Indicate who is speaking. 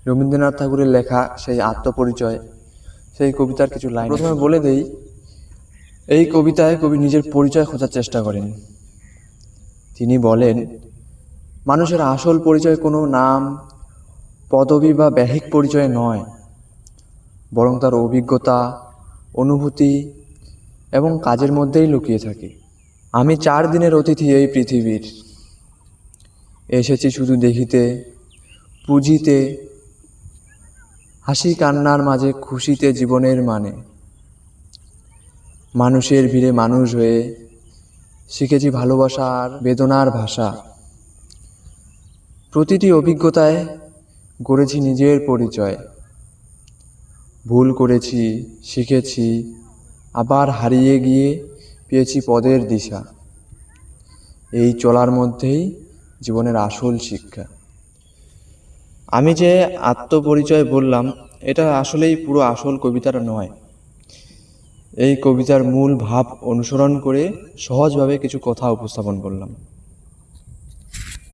Speaker 1: রবীন্দ্রনাথ ঠাকুরের লেখা সেই আত্মপরিচয়, সেই কবিতার কিছু লাইন প্রথমে বলে দেই। এই কবিতায় কবি নিজের পরিচয় খোঁজার চেষ্টা করেন। তিনি বলেন, মানুষের আসল পরিচয় কোনো নাম, পদবি বা বাহ্যিক পরিচয় নয়, বরং তার অভিজ্ঞতা, অনুভূতি এবং কাজের মধ্যেই লুকিয়ে থাকে। আমি 4 দিনের অতিথি এই পৃথিবীর, এসেছি শুধু দেখিতে, বুঝিতে, হাসি কান্নার মাঝে খুশিতে জীবনের মানে। মানুষের ভিড়ে মানুষ হয়ে শিখেছি ভালোবাসার বেদনার ভাষা। প্রতিটি অভিজ্ঞতায় গড়েছি নিজের পরিচয়। ভুল করেছি, শিখেছি, আবার হারিয়ে গিয়ে পেয়েছি পদের দিশা। এই চলার মধ্যেই জীবনের আসল শিক্ষা। আমি যে আত্মপরিচয় বললাম, এটা আসলেই পুরো আসল কবিতাটা নয়। এই কবিতার মূল ভাব অনুসরণ করে সহজভাবে কিছু কথা উপস্থাপন করলাম।